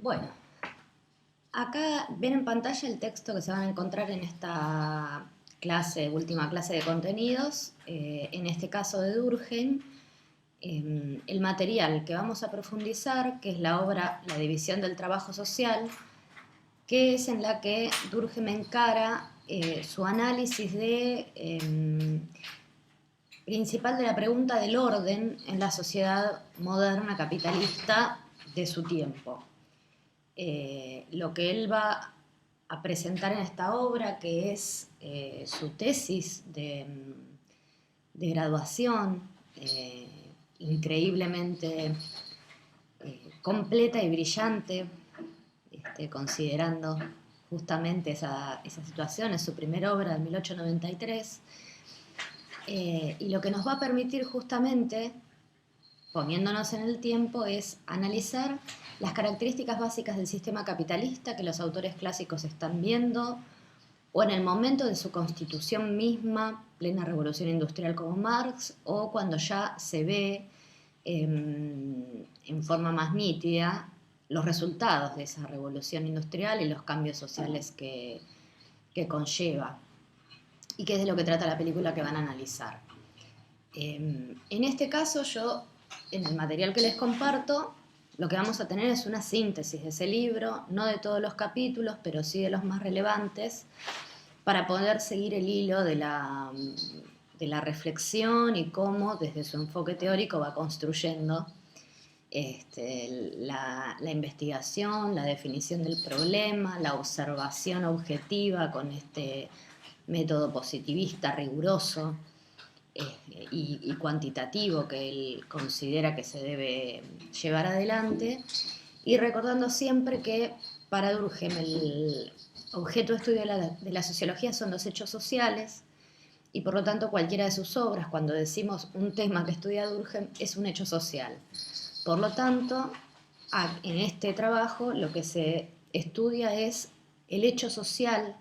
Bueno, acá ven en pantalla el texto que se van a encontrar en esta última clase de contenidos, en este caso de Durkheim. El material que vamos a profundizar, que es la obra La división del trabajo social, que es en la que Durkheim encara su análisis principal de la pregunta del orden en la sociedad moderna capitalista de su tiempo. Lo que él va a presentar en esta obra, que es su tesis de graduación, increíblemente completa y brillante, considerando justamente esa situación, es su primera obra de 1893, y lo que nos va a permitir justamente, poniéndonos en el tiempo, es analizar las características básicas del sistema capitalista que los autores clásicos están viendo, o en el momento de su constitución misma, plena revolución industrial como Marx, o cuando ya se ve en forma más nítida los resultados de esa revolución industrial y los cambios sociales que conlleva, y que es de lo que trata la película que van a analizar. En este caso, yo, en el material que les comparto, lo que vamos a tener es una síntesis de ese libro, no de todos los capítulos, pero sí de los más relevantes, para poder seguir el hilo de la reflexión y cómo desde su enfoque teórico va construyendo la investigación, la definición del problema, la observación objetiva con este método positivista riguroso y cuantitativo que él considera que se debe llevar adelante, y recordando siempre que para Durkheim el objeto de estudio de la sociología son los hechos sociales, y por lo tanto cualquiera de sus obras, cuando decimos un tema que estudia Durkheim, es un hecho social. Por lo tanto, en este trabajo lo que se estudia es el hecho social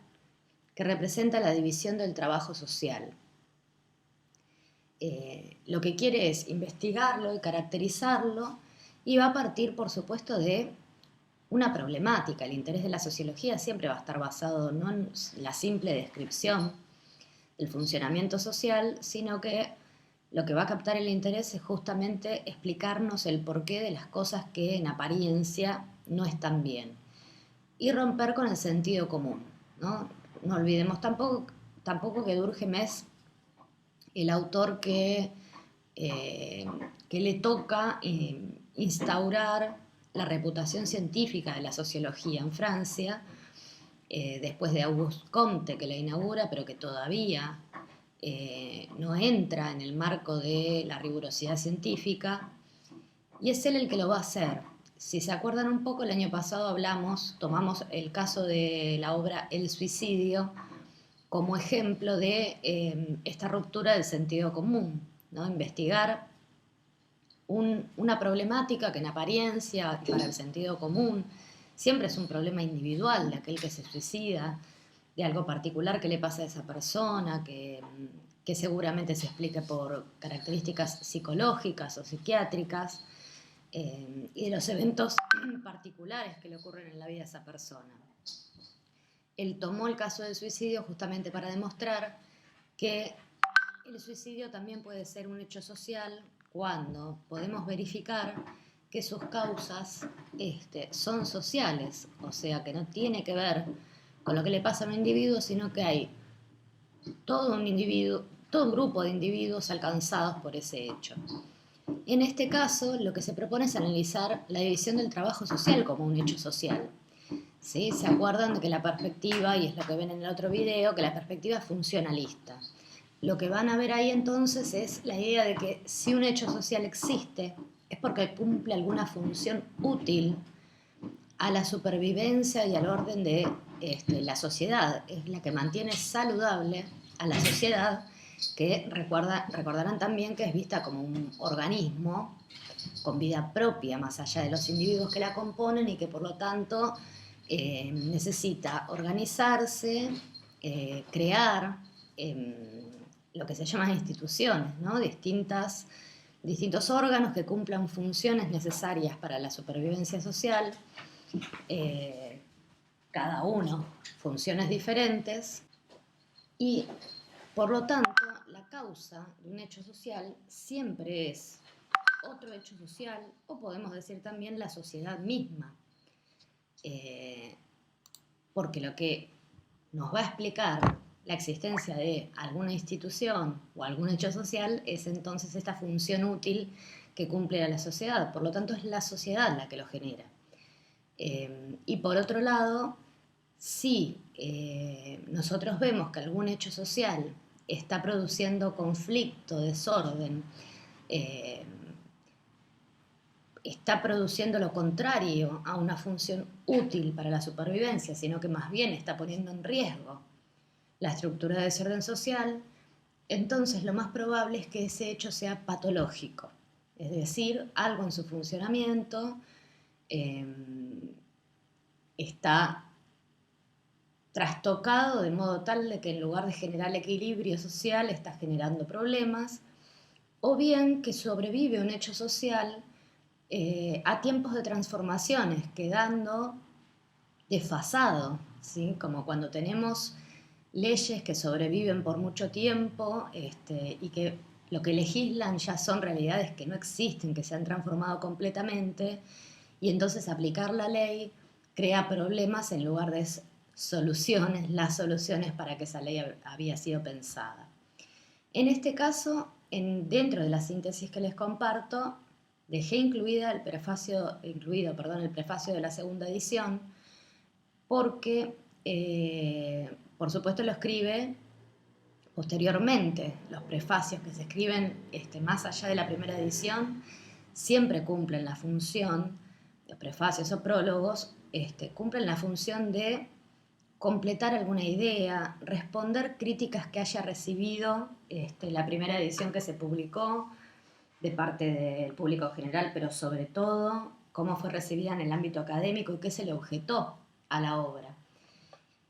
que representa la división del trabajo social. Lo que quiere es investigarlo y caracterizarlo, y va a partir, por supuesto, de una problemática. El interés de la sociología siempre va a estar basado no en la simple descripción del funcionamiento social, sino que lo que va a captar el interés es justamente explicarnos el porqué de las cosas que en apariencia no están bien, y romper con el sentido común, ¿no? No olvidemos tampoco que Durkheim es el autor que le toca instaurar la reputación científica de la sociología en Francia, después de Auguste Comte, que la inaugura, pero que todavía no entra en el marco de la rigurosidad científica, y es él el que lo va a hacer. Si se acuerdan un poco, el año pasado tomamos el caso de la obra El suicidio como ejemplo de esta ruptura del sentido común, ¿no? Investigar una problemática que en apariencia, para el sentido común, siempre es un problema individual de aquel que se suicida, de algo particular que le pasa a esa persona, que seguramente se explique por características psicológicas o psiquiátricas, y de los eventos particulares que le ocurren en la vida a esa persona. Él tomó el caso del suicidio justamente para demostrar que el suicidio también puede ser un hecho social cuando podemos verificar que sus causas son sociales, o sea que no tiene que ver con lo que le pasa a un individuo, sino que hay todo un grupo de individuos alcanzados por ese hecho. En este caso, lo que se propone es analizar la división del trabajo social como un hecho social. ¿Sí? ¿Se acuerdan de que la perspectiva, y es lo que ven en el otro video, que la perspectiva es funcionalista? Lo que van a ver ahí entonces es la idea de que si un hecho social existe es porque cumple alguna función útil a la supervivencia y al orden de la sociedad. Es la que mantiene saludable a la sociedad, que recordarán también que es vista como un organismo con vida propia, más allá de los individuos que la componen, y que por lo tanto necesita organizarse, crear lo que se llaman instituciones, ¿no? Distintos órganos que cumplan funciones necesarias para la supervivencia social, cada uno funciones diferentes y, por lo tanto, la causa de un hecho social siempre es otro hecho social, o podemos decir también la sociedad misma, porque lo que nos va a explicar la existencia de alguna institución o algún hecho social es entonces esta función útil que cumple a la sociedad, por lo tanto es la sociedad la que lo genera. Y por otro lado, si nosotros vemos que algún hecho social está produciendo conflicto, desorden, está produciendo lo contrario a una función útil para la supervivencia, sino que más bien está poniendo en riesgo la estructura de desorden social, entonces lo más probable es que ese hecho sea patológico, es decir, algo en su funcionamiento está trastocado de modo tal de que en lugar de generar equilibrio social está generando problemas, o bien que sobrevive un hecho social a tiempos de transformaciones, quedando desfasado, ¿sí? Como cuando tenemos leyes que sobreviven por mucho tiempo y que lo que legislan ya son realidades que no existen, que se han transformado completamente, y entonces aplicar la ley crea problemas en lugar de soluciones, las soluciones para que esa ley había sido pensada. En este caso, dentro de la síntesis que les comparto, dejé incluido el prefacio de la segunda edición, porque, por supuesto, lo escribe posteriormente. Los prefacios que se escriben más allá de la primera edición siempre cumplen la función, los prefacios o prólogos cumplen la función de completar alguna idea, responder críticas que haya recibido la primera edición que se publicó de parte del público general, pero sobre todo cómo fue recibida en el ámbito académico y qué se le objetó a la obra.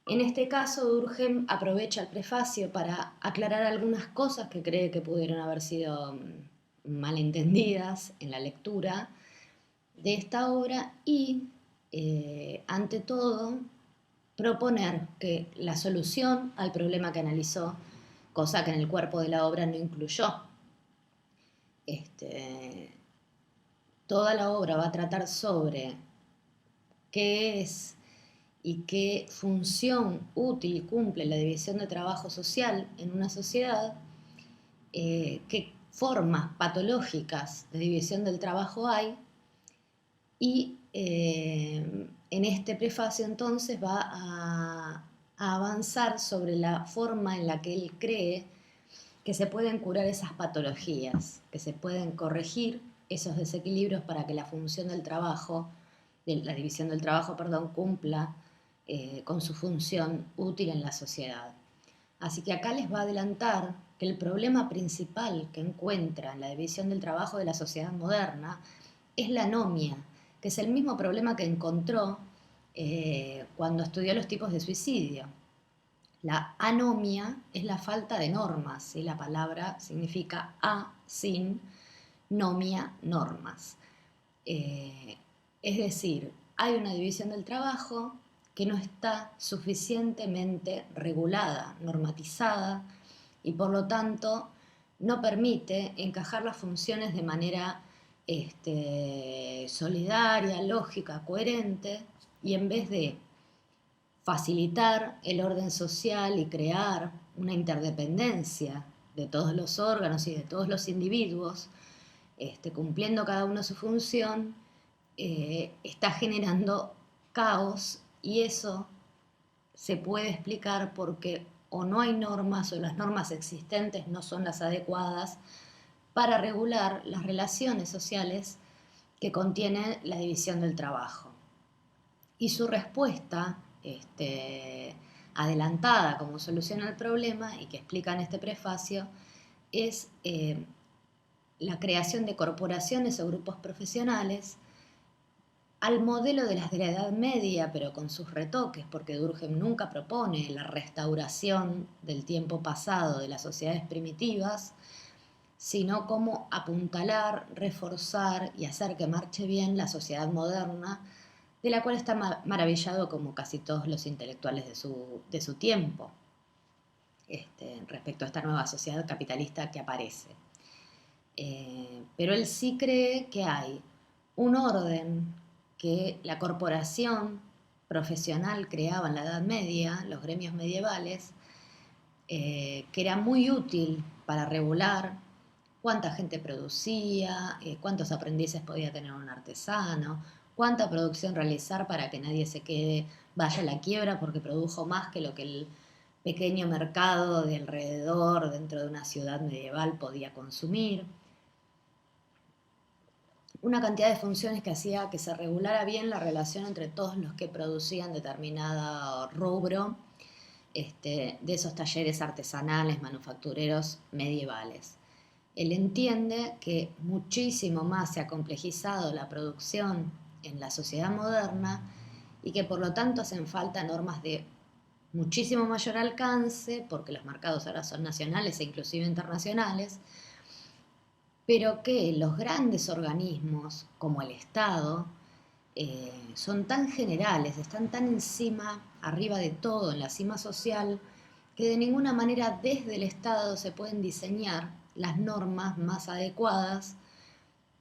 En este caso, Durkheim aprovecha el prefacio para aclarar algunas cosas que cree que pudieron haber sido malentendidas en la lectura de esta obra y, ante todo, proponer que la solución al problema que analizó, cosa que en el cuerpo de la obra no incluyó. Toda la obra va a tratar sobre qué es y qué función útil cumple la división de trabajo social en una sociedad, qué formas patológicas de división del trabajo hay, y en este prefacio entonces va a avanzar sobre la forma en la que él cree que se pueden curar esas patologías, que se pueden corregir esos desequilibrios para que la función del trabajo, la división del trabajo, cumpla con su función útil en la sociedad. Así que acá les va a adelantar que el problema principal que encuentra en la división del trabajo de la sociedad moderna es la anomia, que es el mismo problema que encontró cuando estudió los tipos de suicidio. La anomia es la falta de normas, ¿sí? La palabra significa a, sin, nomia, normas. Es decir, hay una división del trabajo que no está suficientemente regulada, normatizada, y por lo tanto no permite encajar las funciones de manera solidaria, lógica, coherente, y en vez de facilitar el orden social y crear una interdependencia de todos los órganos y de todos los individuos, cumpliendo cada uno su función, está generando caos, y eso se puede explicar porque o no hay normas o las normas existentes no son las adecuadas para regular las relaciones sociales que contiene la división del trabajo. Y su respuesta adelantada como solución al problema, y que explica en este prefacio, es la creación de corporaciones o grupos profesionales al modelo de las de la Edad Media, pero con sus retoques, porque Durkheim nunca propone la restauración del tiempo pasado de las sociedades primitivas, sino cómo apuntalar, reforzar y hacer que marche bien la sociedad moderna de la cual está maravillado como casi todos los intelectuales de su tiempo, respecto a esta nueva sociedad capitalista que aparece. Pero él sí cree que hay un orden que la corporación profesional creaba en la Edad Media, los gremios medievales, que era muy útil para regular cuánta gente producía, cuántos aprendices podía tener un artesano, cuánta producción realizar para que nadie se quede, vaya a la quiebra porque produjo más que lo que el pequeño mercado de alrededor dentro de una ciudad medieval podía consumir. Una cantidad de funciones que hacía que se regulara bien la relación entre todos los que producían determinado rubro, de esos talleres artesanales, manufactureros medievales. Él entiende que muchísimo más se ha complejizado la producción en la sociedad moderna y que por lo tanto hacen falta normas de muchísimo mayor alcance, porque los mercados ahora son nacionales e inclusive internacionales, pero que los grandes organismos como el Estado son tan generales, están tan encima, arriba de todo, en la cima social, que de ninguna manera desde el Estado se pueden diseñar las normas más adecuadas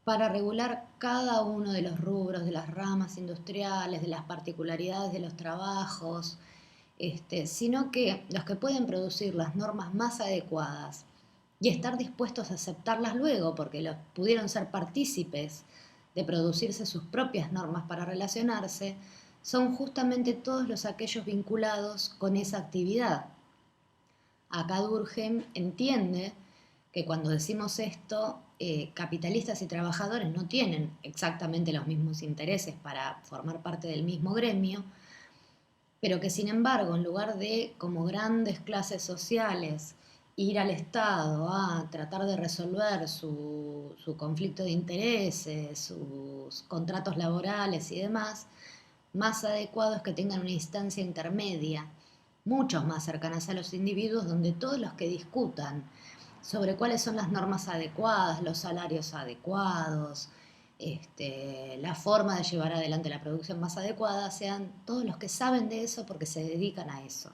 para regular cada uno de los rubros, de las ramas industriales, de las particularidades de los trabajos, sino que los que pueden producir las normas más adecuadas y estar dispuestos a aceptarlas luego, porque los pudieron ser partícipes de producirse sus propias normas para relacionarse, son justamente todos aquellos vinculados con esa actividad. Acá Durkheim entiende que cuando decimos esto, capitalistas y trabajadores no tienen exactamente los mismos intereses para formar parte del mismo gremio, pero que sin embargo, en lugar de como grandes clases sociales ir al Estado a tratar de resolver su conflicto de intereses, sus contratos laborales y demás, más adecuado es que tengan una instancia intermedia, muchos más cercanas a los individuos, donde todos los que discutan sobre cuáles son las normas adecuadas, los salarios adecuados, la forma de llevar adelante la producción más adecuada, sean todos los que saben de eso porque se dedican a eso.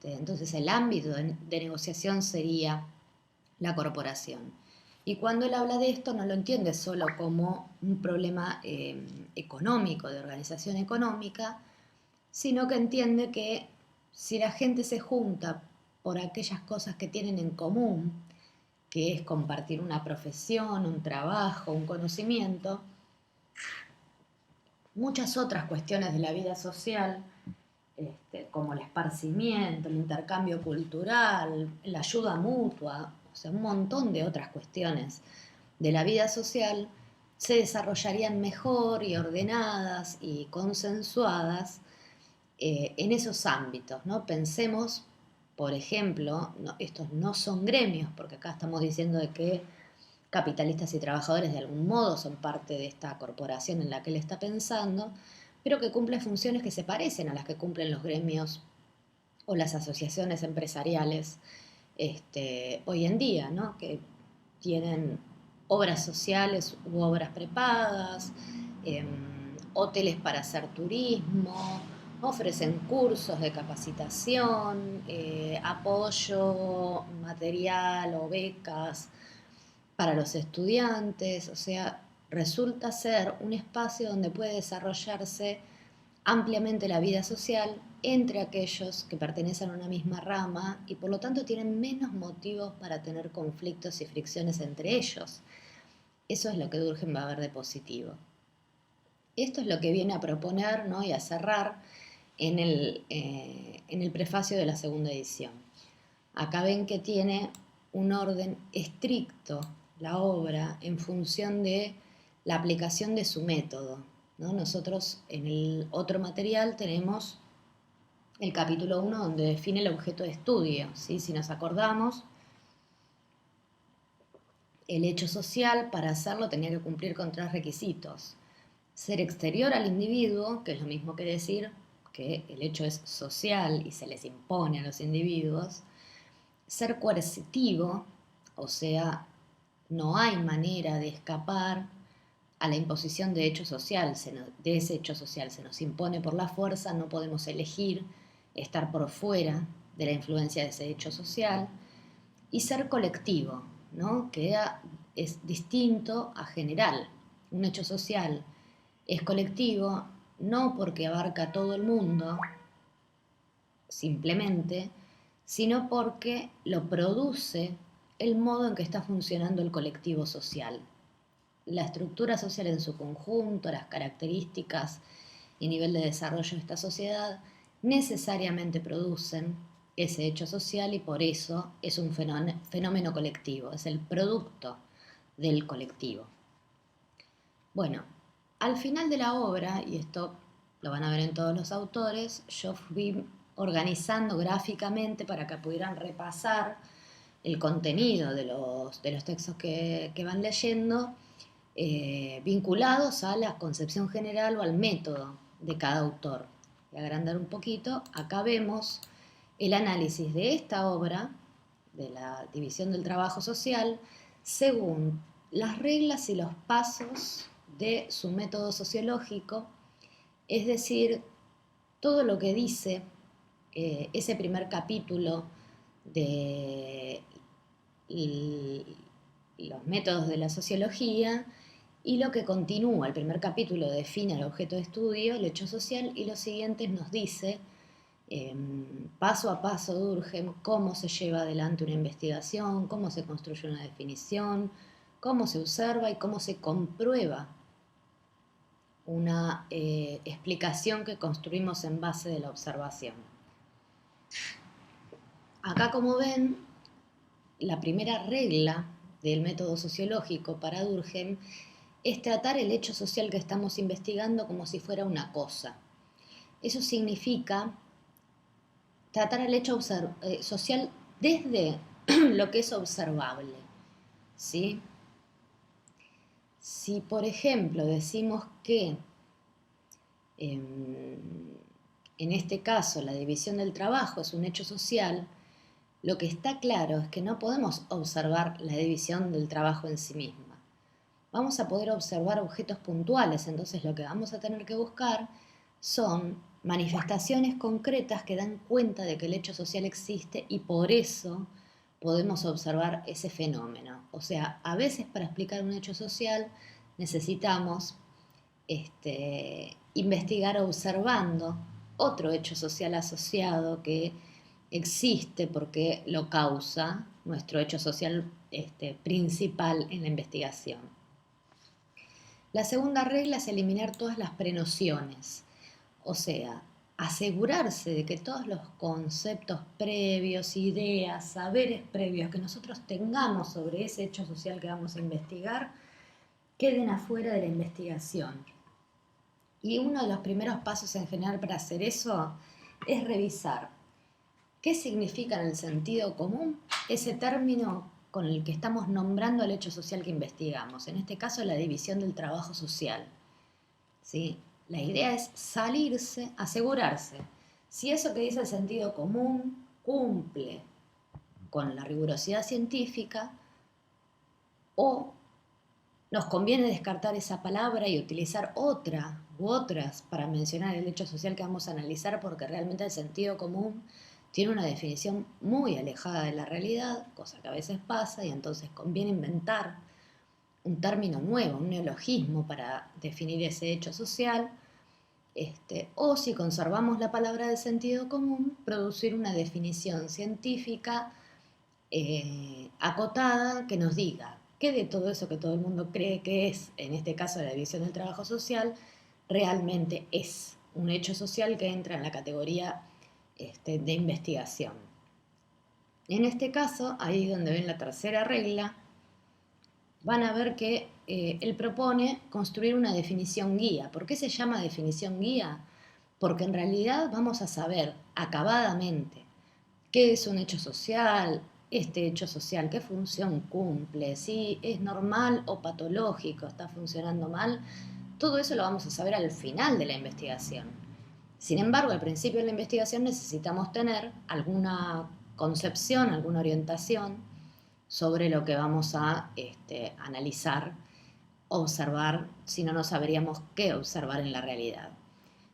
Entonces el ámbito de negociación sería la corporación. Y cuando él habla de esto no lo entiende solo como un problema económico, de organización económica, sino que entiende que si la gente se junta por aquellas cosas que tienen en común, que es compartir una profesión, un trabajo, un conocimiento, muchas otras cuestiones de la vida social, como el esparcimiento, el intercambio cultural, la ayuda mutua, o sea, un montón de otras cuestiones de la vida social, se desarrollarían mejor y ordenadas y consensuadas en esos ámbitos, ¿no? Pensemos, por ejemplo, estos no son gremios, porque acá estamos diciendo de que capitalistas y trabajadores de algún modo son parte de esta corporación en la que él está pensando, pero que cumple funciones que se parecen a las que cumplen los gremios o las asociaciones empresariales hoy en día, ¿no? Que tienen obras sociales u obras prepagas, hoteles para hacer turismo, ofrecen cursos de capacitación, apoyo material o becas para los estudiantes, o sea, resulta ser un espacio donde puede desarrollarse ampliamente la vida social entre aquellos que pertenecen a una misma rama y por lo tanto tienen menos motivos para tener conflictos y fricciones entre ellos. Eso es lo que Durkheim va a ver de positivo. Esto es lo que viene a proponer, ¿no? Y a cerrar en el prefacio de la segunda edición. Acá ven que tiene un orden estricto la obra en función de la aplicación de su método, ¿no? Nosotros en el otro material tenemos el capítulo 1 donde define el objeto de estudio, ¿sí? Si nos acordamos, el hecho social para hacerlo tenía que cumplir con 3 requisitos. Ser exterior al individuo, que es lo mismo que decir que el hecho es social y se les impone a los individuos. Ser coercitivo, o sea, no hay manera de escapar a la imposición de de ese hecho social. Se nos impone por la fuerza, no podemos elegir estar por fuera de la influencia de ese hecho social. Y ser colectivo, ¿no? Que es distinto a general. Un hecho social es colectivo no porque abarca a todo el mundo, simplemente, sino porque lo produce el modo en que está funcionando el colectivo social. La estructura social en su conjunto, las características y nivel de desarrollo de esta sociedad necesariamente producen ese hecho social y por eso es un fenómeno colectivo, es el producto del colectivo. Bueno, al final de la obra, y esto lo van a ver en todos los autores, yo fui organizando gráficamente para que pudieran repasar el contenido de los textos que van leyendo, vinculados a la concepción general o al método de cada autor. Voy a agrandar un poquito. Acá vemos el análisis de esta obra, de la división del trabajo social, según las reglas y los pasos de su método sociológico, es decir, todo lo que dice ese primer capítulo de los métodos de la sociología y lo que continúa. El primer capítulo define el objeto de estudio, el hecho social, y los siguientes nos dice paso a paso Durkheim cómo se lleva adelante una investigación, cómo se construye una definición, cómo se observa y cómo se comprueba una explicación que construimos en base de la observación. Acá, como ven, la primera regla del método sociológico para Durkheim es tratar el hecho social que estamos investigando como si fuera una cosa. Eso significa tratar el hecho social desde lo que es observable, ¿sí? Si, por ejemplo, decimos que en este caso la división del trabajo es un hecho social, lo que está claro es que no podemos observar la división del trabajo en sí misma. Vamos a poder observar objetos puntuales, entonces lo que vamos a tener que buscar son manifestaciones concretas que dan cuenta de que el hecho social existe y por eso podemos observar ese fenómeno. O sea, a veces para explicar un hecho social necesitamos investigar observando otro hecho social asociado que existe porque lo causa nuestro hecho social principal en la investigación. La segunda regla es eliminar todas las prenociones, o sea, asegurarse de que todos los conceptos previos, ideas, saberes previos que nosotros tengamos sobre ese hecho social que vamos a investigar queden afuera de la investigación. Y uno de los primeros pasos en general para hacer eso es revisar qué significa en el sentido común ese término con el que estamos nombrando el hecho social que investigamos, en este caso la división del trabajo social. ¿Sí? La idea es salirse, asegurarse si eso que dice el sentido común cumple con la rigurosidad científica o nos conviene descartar esa palabra y utilizar otra u otras para mencionar el hecho social que vamos a analizar porque realmente el sentido común tiene una definición muy alejada de la realidad, cosa que a veces pasa y entonces conviene inventar un término nuevo, un neologismo para definir ese hecho social, o si conservamos la palabra de sentido común, producir una definición científica acotada que nos diga qué de todo eso que todo el mundo cree que es, en este caso la división del trabajo social, realmente es un hecho social que entra en la categoría de investigación. En este caso, ahí donde ven la tercera regla, van a ver que él propone construir una definición guía. ¿Por qué se llama definición guía? Porque en realidad vamos a saber acabadamente qué es un hecho social, este hecho social, qué función cumple, si es normal o patológico, está funcionando mal. Todo eso lo vamos a saber al final de la investigación. Sin embargo, al principio de la investigación necesitamos tener alguna concepción, alguna orientación sobre lo que vamos a analizar observar, si no, no sabríamos qué observar en la realidad.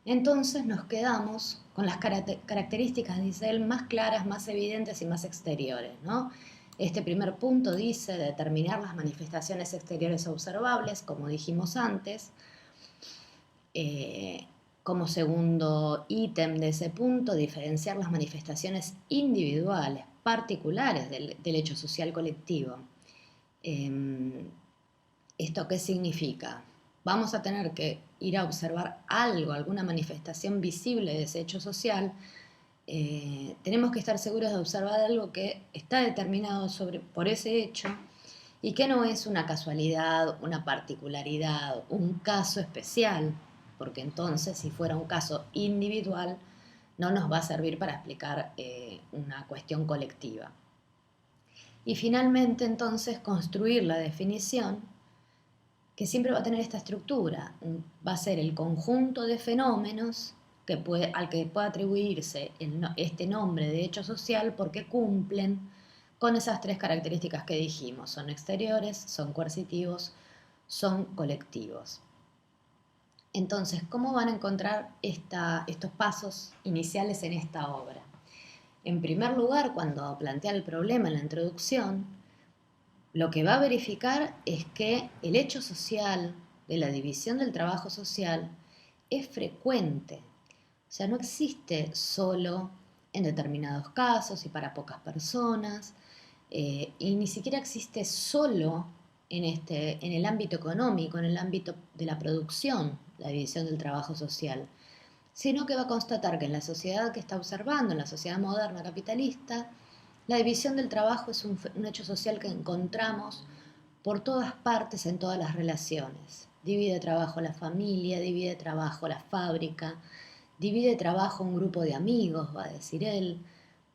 Entonces nos quedamos con las características, dice él, más claras, más evidentes y más exteriores, ¿no? Este primer punto dice determinar las manifestaciones exteriores observables, como dijimos antes. Como segundo ítem de ese punto, diferenciar las manifestaciones individuales, particulares del hecho social colectivo. ¿Esto qué significa? Vamos a tener que ir a observar algo, alguna manifestación visible de ese hecho social. Tenemos que estar seguros de observar algo que está determinado por ese hecho y que no es una casualidad, una particularidad, un caso especial, porque entonces si fuera un caso individual no nos va a servir para explicar una cuestión colectiva. Y finalmente entonces construir la definición que siempre va a tener esta estructura, va a ser el conjunto de fenómenos al que puede atribuirse este nombre de hecho social porque cumplen con esas tres características que dijimos, son exteriores, son coercitivos, son colectivos. Entonces, ¿cómo van a encontrar estos pasos iniciales en esta obra? En primer lugar, cuando plantea el problema en la introducción, lo que va a verificar es que el hecho social de la división del trabajo social es frecuente. O sea, no existe solo en determinados casos y para pocas personas, y ni siquiera existe solo en el ámbito económico, en el ámbito de la producción, la división del trabajo social, sino que va a constatar que en la sociedad que está observando, en la sociedad moderna capitalista, la división del trabajo es un hecho social que encontramos por todas partes en todas las relaciones. Divide trabajo la familia, divide trabajo la fábrica, divide trabajo un grupo de amigos, va a decir él,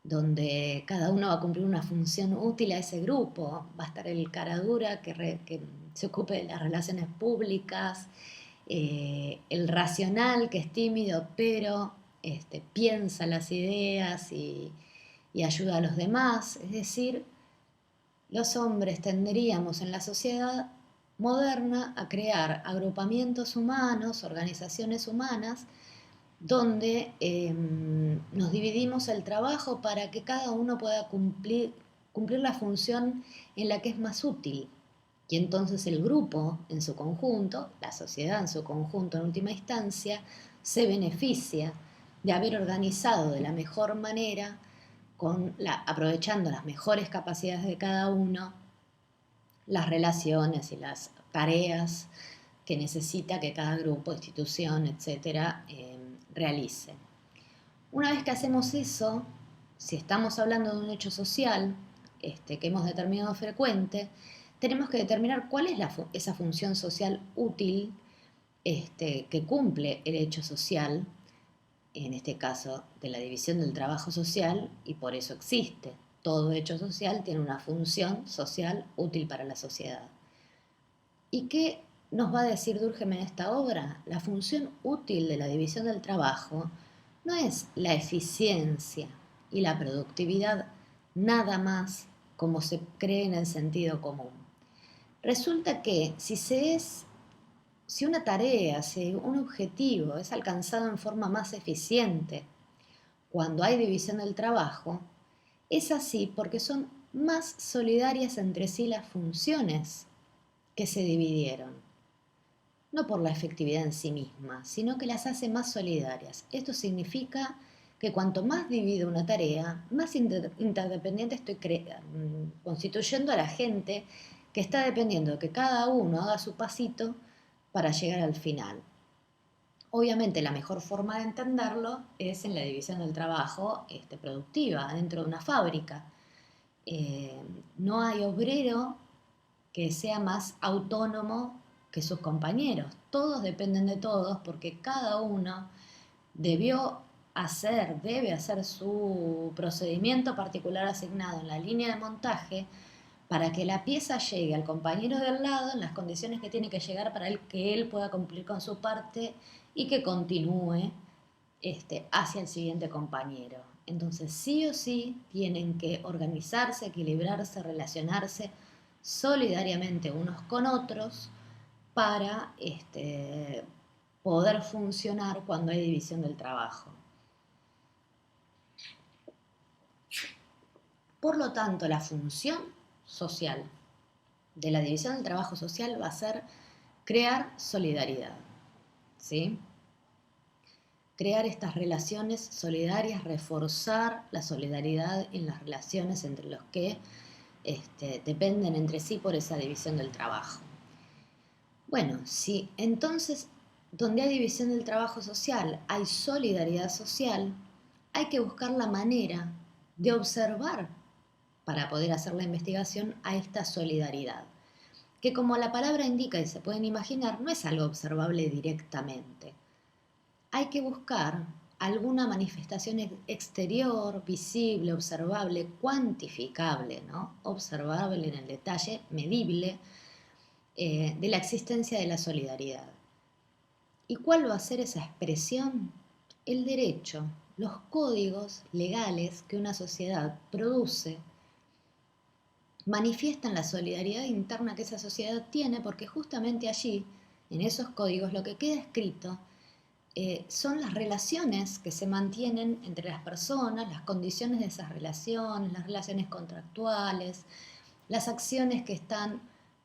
donde cada uno va a cumplir una función útil a ese grupo. Va a estar el cara dura que se ocupe de las relaciones públicas, el racional que es tímido pero piensa las ideas y ayuda a los demás. Es decir, los hombres tenderíamos en la sociedad moderna a crear agrupamientos humanos, organizaciones humanas, donde nos dividimos el trabajo para que cada uno pueda cumplir la función en la que es más útil. Y entonces el grupo en su conjunto, la sociedad en su conjunto en última instancia, se beneficia de haber organizado de la mejor manera, aprovechando las mejores capacidades de cada uno, las relaciones y las tareas que necesita que cada grupo, institución, etcétera, realice. Una vez que hacemos eso, si estamos hablando de un hecho social que hemos determinado frecuente, tenemos que determinar cuál es esa función social útil que cumple el hecho social, en este caso de la división del trabajo social, y por eso existe. Todo hecho social tiene una función social útil para la sociedad. ¿Y qué nos va a decir Durkheim en esta obra? La función útil de la división del trabajo no es la eficiencia y la productividad nada más como se cree en el sentido común. Resulta que si una tarea, si un objetivo es alcanzado en forma más eficiente cuando hay división del trabajo, es así porque son más solidarias entre sí las funciones que se dividieron. No por la efectividad en sí misma, sino que las hace más solidarias. Esto significa que cuanto más divido una tarea, más interdependiente estoy constituyendo a la gente que está dependiendo de que cada uno haga su pasito para llegar al final. Obviamente la mejor forma de entenderlo es en la división del trabajo productiva, dentro de una fábrica. No hay obrero que sea más autónomo que sus compañeros. Todos dependen de todos porque cada uno debe hacer su procedimiento particular asignado en la línea de montaje para que la pieza llegue al compañero de al lado en las condiciones que tiene que llegar para que él pueda cumplir con su parte y que continúe hacia el siguiente compañero. Entonces sí o sí tienen que organizarse, equilibrarse, relacionarse solidariamente unos con otros para poder funcionar cuando hay división del trabajo. Por lo tanto, la función social de la división del trabajo social va a ser crear solidaridad, ¿sí? Crear estas relaciones solidarias, reforzar la solidaridad en las relaciones entre los que dependen entre sí por esa división del trabajo. Bueno, si entonces donde hay división del trabajo social hay solidaridad social, hay que buscar la manera de observar para poder hacer la investigación a esta solidaridad, que como la palabra indica y se pueden imaginar, no es algo observable directamente. Hay que buscar alguna manifestación exterior, visible, observable, cuantificable, ¿no? Observable en el detalle, medible, de la existencia de la solidaridad. ¿Y cuál va a ser esa expresión? El derecho, los códigos legales que una sociedad produce manifiestan la solidaridad interna que esa sociedad tiene, porque justamente allí, en esos códigos, lo que queda escrito son las relaciones que se mantienen entre las personas, las condiciones de esas relaciones, las relaciones contractuales, las acciones que están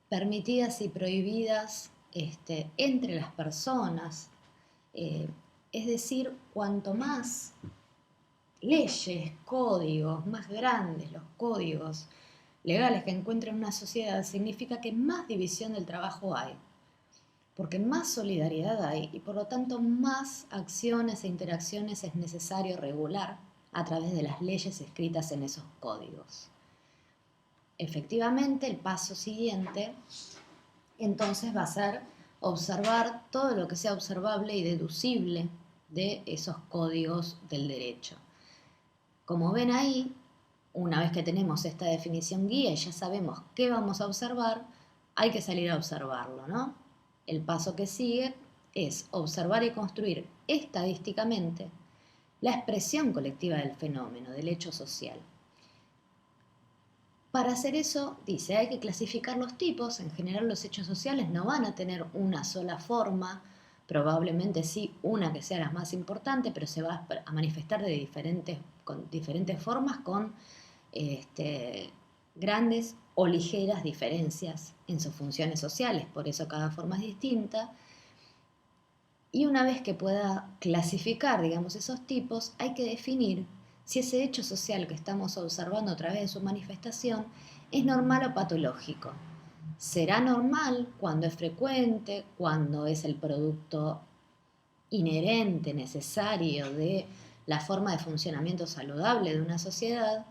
permitidas y prohibidas entre las personas. Es decir, cuanto más leyes, códigos, más grandes los códigos legales que encuentra una sociedad, significa que más división del trabajo hay, porque más solidaridad hay y por lo tanto más acciones e interacciones es necesario regular a través de las leyes escritas en esos códigos. Efectivamente, el paso siguiente entonces va a ser observar todo lo que sea observable y deducible de esos códigos del derecho. Como ven ahí, una vez que tenemos esta definición guía y ya sabemos qué vamos a observar, hay que salir a observarlo, ¿no? El paso que sigue es observar y construir estadísticamente la expresión colectiva del fenómeno, del hecho social. Para hacer eso, dice, hay que clasificar los tipos. En general los hechos sociales no van a tener una sola forma, probablemente sí una que sea la más importante, pero se va a manifestar con diferentes formas, con grandes o ligeras diferencias en sus funciones sociales, por eso cada forma es distinta. Y una vez que pueda clasificar, digamos, esos tipos, hay que definir si ese hecho social que estamos observando a través de su manifestación es normal o patológico. Será normal cuando es frecuente, cuando es el producto inherente, necesario de la forma de funcionamiento saludable de una sociedad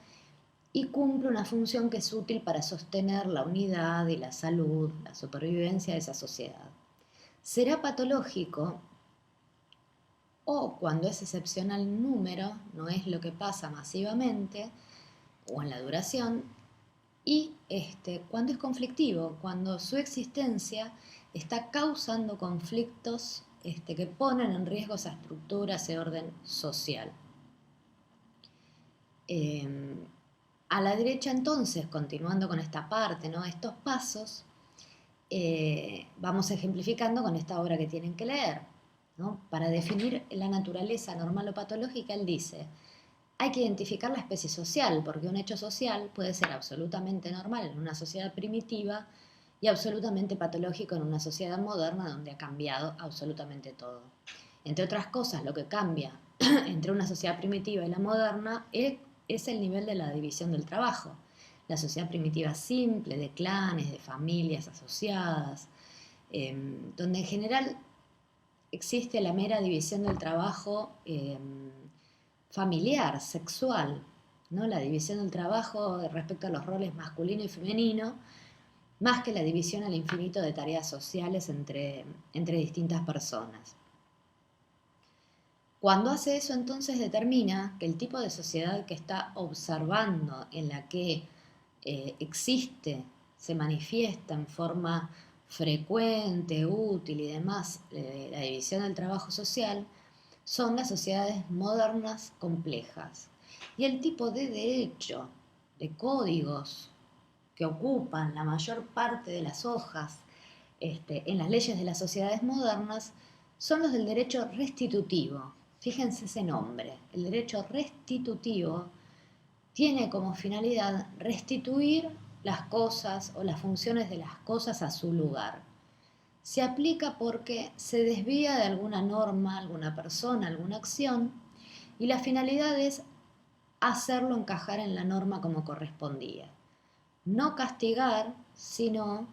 y cumple una función que es útil para sostener la unidad y la salud, la supervivencia de esa sociedad. Será patológico o cuando es excepcional en número, no es lo que pasa masivamente, o en la duración, y cuando es conflictivo, cuando su existencia está causando conflictos que ponen en riesgo esa estructura, ese orden social. A la derecha entonces, continuando con esta parte, ¿no? Estos pasos, vamos ejemplificando con esta obra que tienen que leer, ¿no? Para definir la naturaleza normal o patológica, él dice, hay que identificar la especie social, porque un hecho social puede ser absolutamente normal en una sociedad primitiva y absolutamente patológico en una sociedad moderna donde ha cambiado absolutamente todo. Entre otras cosas, lo que cambia entre una sociedad primitiva y la moderna es el nivel de la división del trabajo. La sociedad primitiva simple, de clanes, de familias asociadas, donde en general existe la mera división del trabajo familiar, sexual, ¿no? La división del trabajo respecto a los roles masculino y femenino, más que la división al infinito de tareas sociales entre distintas personas. Cuando hace eso, entonces determina que el tipo de sociedad que está observando, en la que existe, se manifiesta en forma frecuente, útil y demás, la división del trabajo social, son las sociedades modernas complejas. Y el tipo de derecho, de códigos que ocupan la mayor parte de las hojas en las leyes de las sociedades modernas son los del derecho restitutivo. Fíjense ese nombre. El derecho restitutivo tiene como finalidad restituir las cosas o las funciones de las cosas a su lugar. Se aplica porque se desvía de alguna norma, alguna persona, alguna acción, y la finalidad es hacerlo encajar en la norma como correspondía. No castigar, sino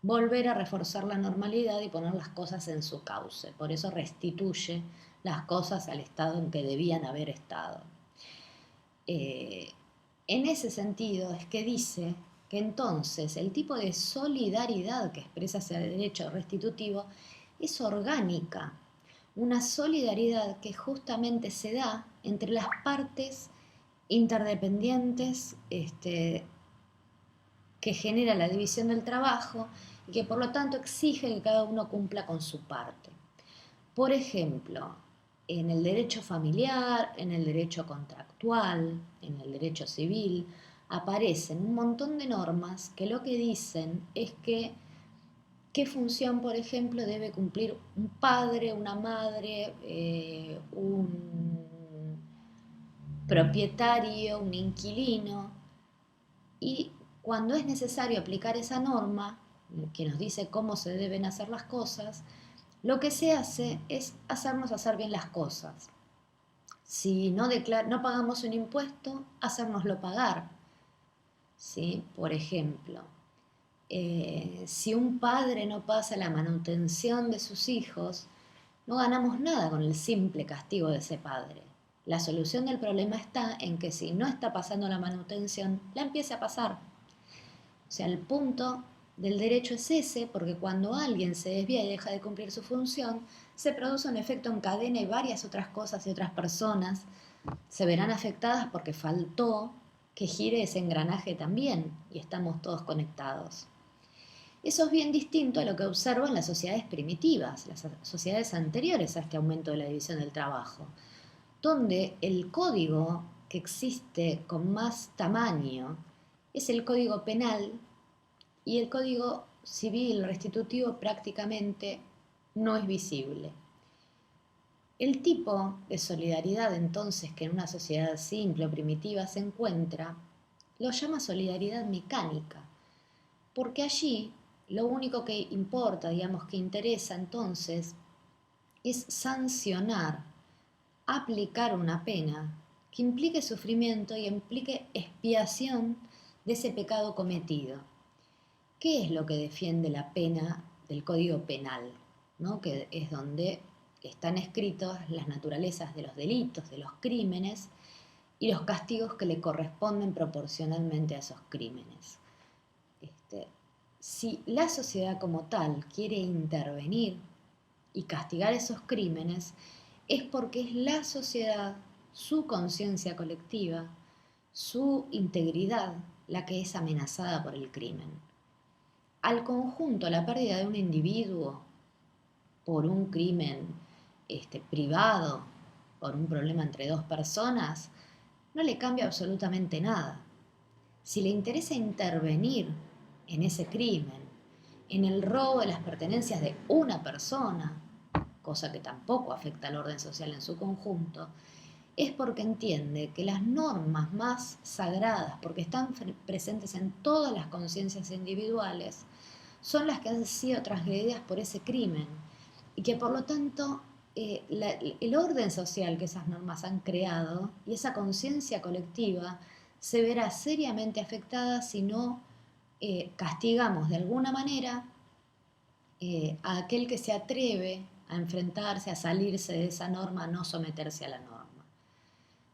volver a reforzar la normalidad y poner las cosas en su cauce. Por eso restituye las cosas al estado en que debían haber estado. En ese sentido es que dice que entonces el tipo de solidaridad que expresa ese derecho restitutivo es orgánica, una solidaridad que justamente se da entre las partes interdependientes que genera la división del trabajo y que por lo tanto exige que cada uno cumpla con su parte. Por ejemplo, en el derecho familiar, en el derecho contractual, en el derecho civil, aparecen un montón de normas que lo que dicen es que qué función, por ejemplo, debe cumplir un padre, una madre, un propietario, un inquilino, y cuando es necesario aplicar esa norma, que nos dice cómo se deben hacer las cosas, lo que se hace es hacernos hacer bien las cosas. Si no pagamos un impuesto, hacérnoslo pagar. ¿Sí? Por ejemplo, si un padre no pasa la manutención de sus hijos, no ganamos nada con el simple castigo de ese padre. La solución del problema está en que si no está pasando la manutención, la empiece a pasar. O sea, el punto del derecho es ese, porque cuando alguien se desvía y deja de cumplir su función, se produce un efecto en cadena y varias otras cosas y otras personas se verán afectadas porque faltó que gire ese engranaje también y estamos todos conectados. Eso es bien distinto a lo que observan las sociedades primitivas, las sociedades anteriores a este aumento de la división del trabajo, donde el código que existe con más tamaño es el código penal y el código civil restitutivo prácticamente no es visible. El tipo de solidaridad entonces que en una sociedad simple o primitiva se encuentra, lo llama solidaridad mecánica, porque allí lo único que importa, digamos, que interesa entonces, es sancionar, aplicar una pena que implique sufrimiento y implique expiación de ese pecado cometido. ¿Qué es lo que defiende la pena del Código Penal? ¿No? Que es donde están escritos las naturalezas de los delitos, de los crímenes y los castigos que le corresponden proporcionalmente a esos crímenes. Si la sociedad como tal quiere intervenir y castigar esos crímenes, es porque es la sociedad, su conciencia colectiva, su integridad, la que es amenazada por el crimen. Al conjunto, la pérdida de un individuo por un crimen privado, por un problema entre dos personas, no le cambia absolutamente nada. Si le interesa intervenir en ese crimen, en el robo de las pertenencias de una persona, cosa que tampoco afecta al orden social en su conjunto, es porque entiende que las normas más sagradas, porque están presentes en todas las conciencias individuales, son las que han sido transgredidas por ese crimen y que por lo tanto el orden social que esas normas han creado y esa conciencia colectiva se verá seriamente afectada si no castigamos de alguna manera a aquel que se atreve a enfrentarse, a salirse de esa norma, a no someterse a la norma.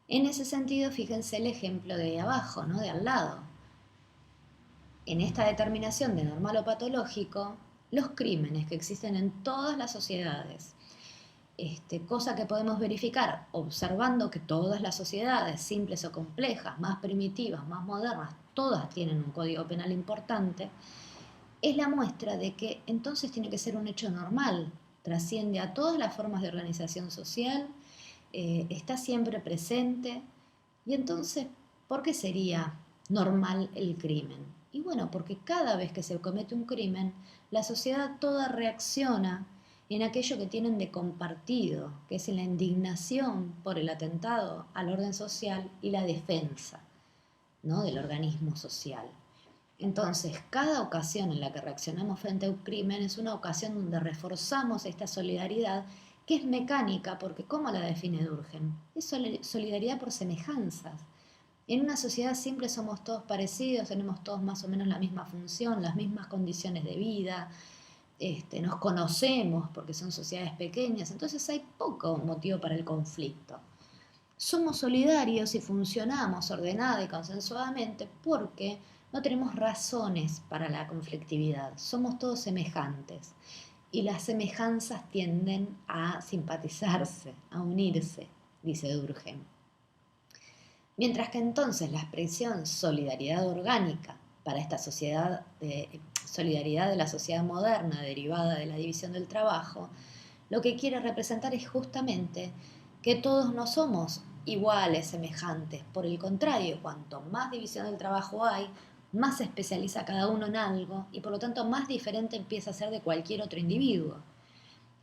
En ese sentido, fíjense el ejemplo de abajo, ¿no? De al lado. En esta determinación de normal o patológico, los crímenes que existen en todas las sociedades, cosa que podemos verificar observando que todas las sociedades, simples o complejas, más primitivas, más modernas, todas tienen un código penal importante, es la muestra de que entonces tiene que ser un hecho normal, trasciende a todas las formas de organización social, está siempre presente, y entonces, ¿por qué sería normal el crimen? Y bueno, porque cada vez que se comete un crimen, la sociedad toda reacciona en aquello que tienen de compartido, que es la indignación por el atentado al orden social y la defensa, ¿no?, del organismo social. Entonces, cada ocasión en la que reaccionamos frente a un crimen es una ocasión donde reforzamos esta solidaridad, que es mecánica, porque ¿cómo la define Durkheim? Es solidaridad por semejanzas. En una sociedad siempre somos todos parecidos, tenemos todos más o menos la misma función, las mismas condiciones de vida, nos conocemos porque son sociedades pequeñas, entonces hay poco motivo para el conflicto. Somos solidarios y funcionamos ordenada y consensuadamente porque no tenemos razones para la conflictividad, somos todos semejantes y las semejanzas tienden a simpatizarse, a unirse, dice Durkheim. Mientras que entonces la expresión solidaridad orgánica para esta solidaridad de la sociedad moderna derivada de la división del trabajo, lo que quiere representar es justamente que todos no somos iguales, semejantes. Por el contrario, cuanto más división del trabajo hay, más se especializa cada uno en algo y por lo tanto más diferente empieza a ser de cualquier otro individuo.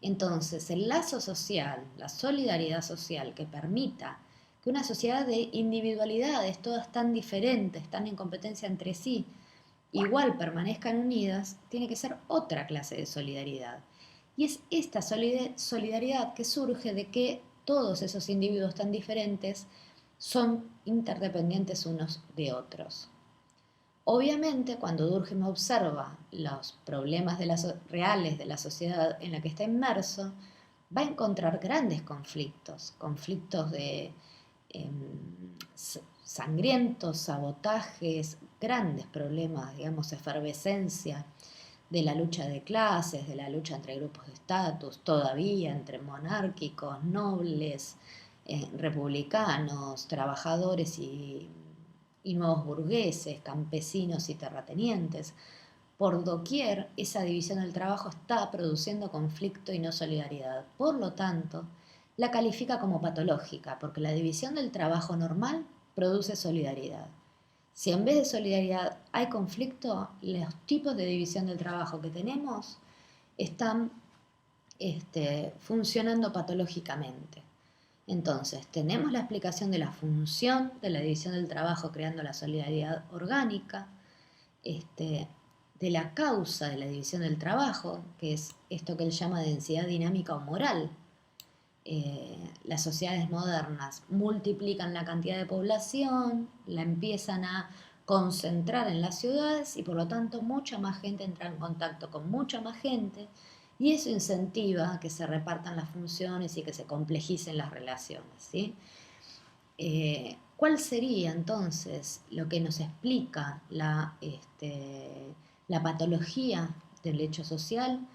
Entonces, el lazo social, la solidaridad social que permita que una sociedad de individualidades, todas tan diferentes, tan en competencia entre sí, igual permanezcan unidas, tiene que ser otra clase de solidaridad. Y es esta solidaridad que surge de que todos esos individuos tan diferentes son interdependientes unos de otros. Obviamente, cuando Durkheim observa los problemas reales de la sociedad en la que está inmerso, va a encontrar grandes conflictos, conflictos de sangrientos, sabotajes, grandes problemas, digamos, efervescencia de la lucha de clases, de la lucha entre grupos de estatus, todavía entre monárquicos, nobles, republicanos, trabajadores y nuevos burgueses, campesinos y terratenientes. Por doquier, esa división del trabajo está produciendo conflicto y no solidaridad. Por lo tanto, la califica como patológica, porque la división del trabajo normal produce solidaridad. Si en vez de solidaridad hay conflicto, los tipos de división del trabajo que tenemos están funcionando patológicamente. Entonces, tenemos la explicación de la función de la división del trabajo creando la solidaridad orgánica, de la causa de la división del trabajo, que es esto que él llama densidad dinámica o moral. Las sociedades modernas multiplican la cantidad de población, la empiezan a concentrar en las ciudades y por lo tanto mucha más gente entra en contacto con mucha más gente y eso incentiva que se repartan las funciones y que se complejicen las relaciones, ¿sí? ¿Cuál sería entonces lo que nos explica la patología del hecho social?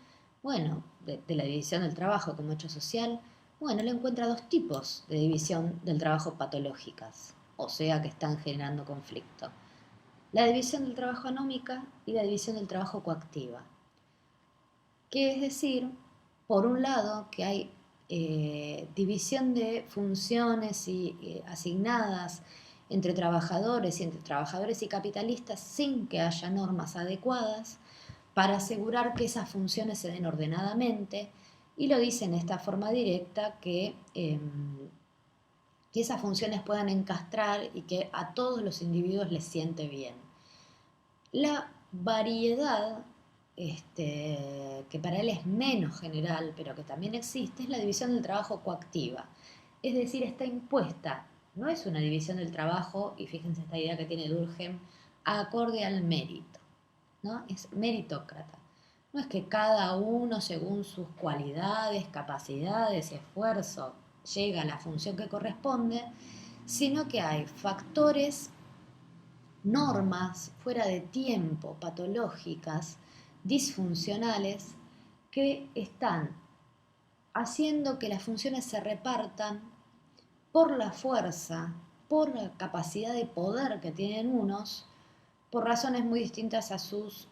Bueno, de la división del trabajo como hecho social. Bueno, él encuentra dos tipos de división del trabajo patológicas, o sea que están generando conflicto. La división del trabajo anómica y la división del trabajo coactiva. Que es decir, por un lado, que hay división de funciones asignadas entre trabajadores y capitalistas sin que haya normas adecuadas para asegurar que esas funciones se den ordenadamente, y lo dice en esta forma directa que esas funciones puedan encastrar y que a todos los individuos les siente bien. La variedad, que para él es menos general, pero que también existe, es la división del trabajo coactiva. Es decir, está impuesta, no es una división del trabajo, y fíjense esta idea que tiene Durkheim, acorde al mérito, ¿no? Es meritócrata. No es que cada uno, según sus cualidades, capacidades, esfuerzo, llega a la función que corresponde, sino que hay factores, normas fuera de tiempo, patológicas, disfuncionales, que están haciendo que las funciones se repartan por la fuerza, por la capacidad de poder que tienen unos, por razones muy distintas a sus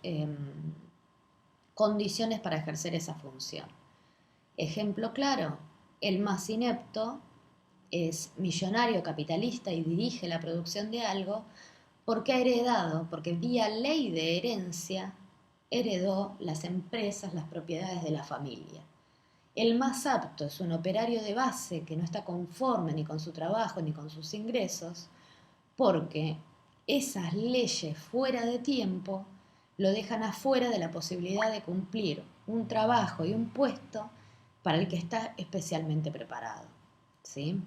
condiciones para ejercer esa función. Ejemplo claro, el más inepto es millonario, capitalista y dirige la producción de algo, porque ha heredado, porque vía ley de herencia heredó las empresas, las propiedades de la familia. El más apto es un operario de base que no está conforme ni con su trabajo ni con sus ingresos, porque esas leyes fuera de tiempo lo dejan afuera de la posibilidad de cumplir un trabajo y un puesto para el que está especialmente preparado. ¿Sí?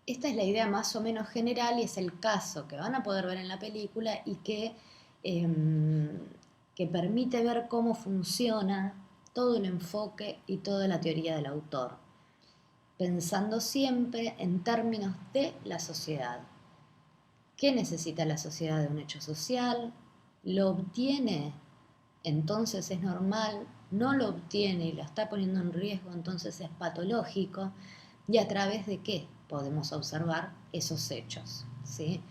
Esta es la idea más o menos general y es el caso que van a poder ver en la película y que permite ver cómo funciona todo el enfoque y toda la teoría del autor, pensando siempre en términos de la sociedad. ¿Qué necesita la sociedad de un hecho social? ¿Lo obtiene? Entonces es normal. ¿No lo obtiene y lo está poniendo en riesgo? Entonces es patológico. ¿Y a través de qué podemos observar esos hechos? ¿Sí?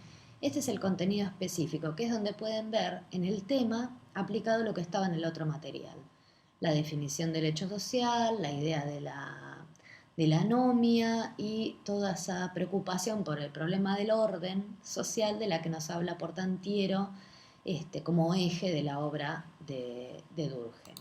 Este es el contenido específico, que es donde pueden ver en el tema aplicado lo que estaba en el otro material. La definición del hecho social, la idea de la anomia y toda esa preocupación por el problema del orden social de la que nos habla Portantiero como eje de la obra de Durkheim.